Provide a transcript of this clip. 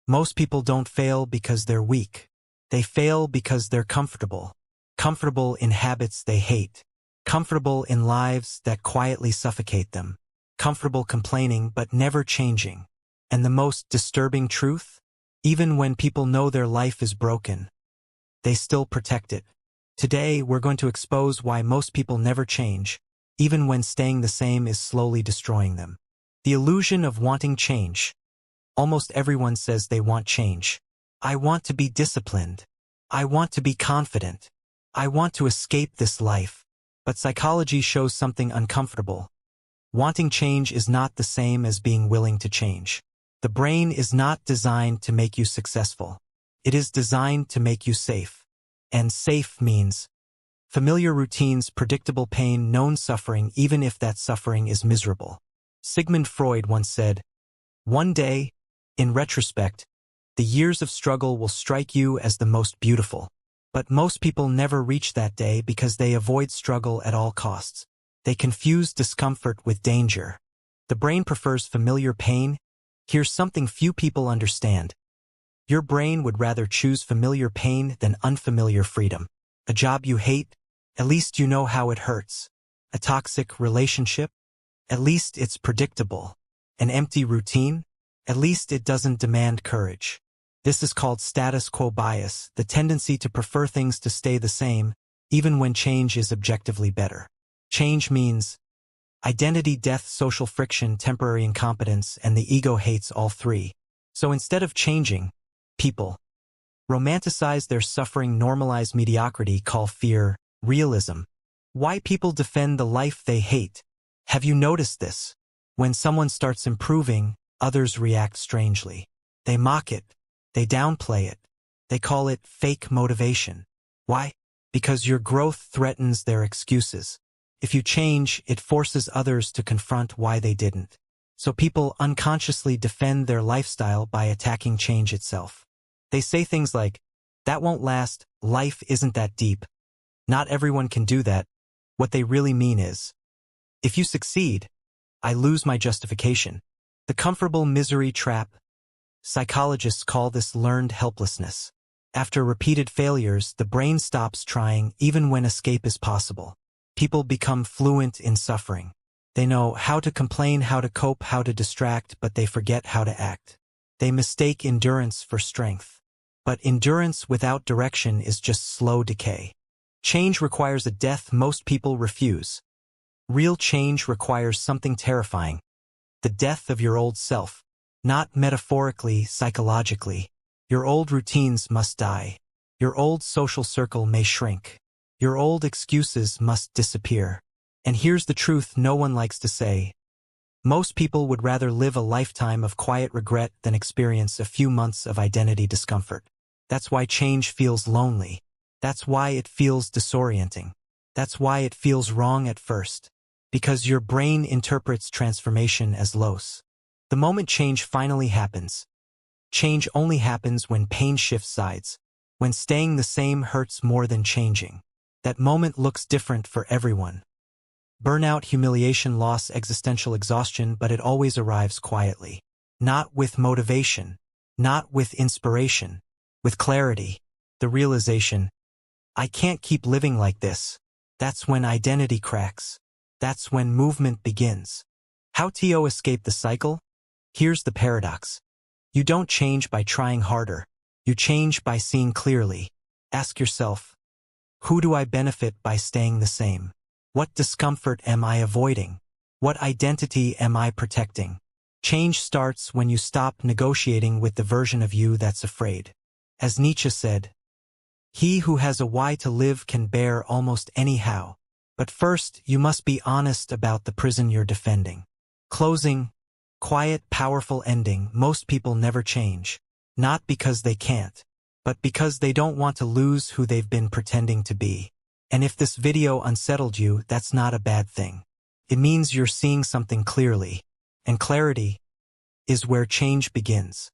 Most people don't fail because they're weak. They fail because they're comfortable. Comfortable in habits they hate. Comfortable in lives that quietly suffocate them. Comfortable complaining but never changing. And the most disturbing truth? Even when people know their life is broken, they still protect it. Today, we're going to expose why most people never change, even when staying the same is slowly destroying them. The illusion of wanting change. Almost everyone says they want change. I want to be disciplined. I want to be confident. I want to escape this life. But psychology shows something uncomfortable. Wanting change is not the same as being willing to change. The brain is not designed to make you successful. It is designed to make you safe. And safe means familiar routines, predictable pain, known suffering, even if that suffering is miserable. Sigmund Freud once said, "One day, in retrospect, the years of struggle will strike you as the most beautiful." But most people never reach that day because they avoid struggle at all costs. They confuse discomfort with danger. The brain prefers familiar pain. Here's something few people understand. Your brain would rather choose familiar pain than unfamiliar freedom. A job you hate? At least you know how it hurts. A toxic relationship? At least it's predictable. An empty routine? At least it doesn't demand courage. This is called status quo bias, the tendency to prefer things to stay the same, even when change is objectively better. Change means identity death, social friction, temporary incompetence, and the ego hates all three. So instead of changing, people romanticize their suffering, normalize mediocrity, call fear realism. Why people defend the life they hate? Have you noticed this? When someone starts improving, others react strangely. They mock it. They downplay it. They call it fake motivation. Why? Because your growth threatens their excuses. If you change, it forces others to confront why they didn't. So people unconsciously defend their lifestyle by attacking change itself. They say things like, "That won't last, life isn't that deep. Not everyone can do that." What they really mean is, if you succeed, I lose my justification. The comfortable misery trap. Psychologists call this learned helplessness. After repeated failures, the brain stops trying even when escape is possible. People become fluent in suffering. They know how to complain, how to cope, how to distract, but they forget how to act. They mistake endurance for strength. But endurance without direction is just slow decay. Change requires a death most people refuse. Real change requires something terrifying. The death of your old self. Not metaphorically, psychologically. Your old routines must die. Your old social circle may shrink. Your old excuses must disappear. And here's the truth no one likes to say. Most people would rather live a lifetime of quiet regret than experience a few months of identity discomfort. That's why change feels lonely. That's why it feels disorienting. That's why it feels wrong at first. Because your brain interprets transformation as loss. The moment change finally happens. Change only happens when pain shifts sides. When staying the same hurts more than changing. That moment looks different for everyone. Burnout, humiliation, loss, existential exhaustion, but it always arrives quietly. Not with motivation. Not with inspiration. With clarity. The realization, I can't keep living like this. That's when identity cracks. That's when movement begins. How to escape the cycle? Here's the paradox. You don't change by trying harder. You change by seeing clearly. Ask yourself, who do I benefit by staying the same? What discomfort am I avoiding? What identity am I protecting? Change starts when you stop negotiating with the version of you that's afraid. As Nietzsche said, he who has a why to live can bear almost any how. But first, you must be honest about the prison you're defending. Closing, quiet, powerful ending. Most people never change. Not because they can't, but because they don't want to lose who they've been pretending to be. And if this video unsettled you, that's not a bad thing. It means you're seeing something clearly. And clarity is where change begins.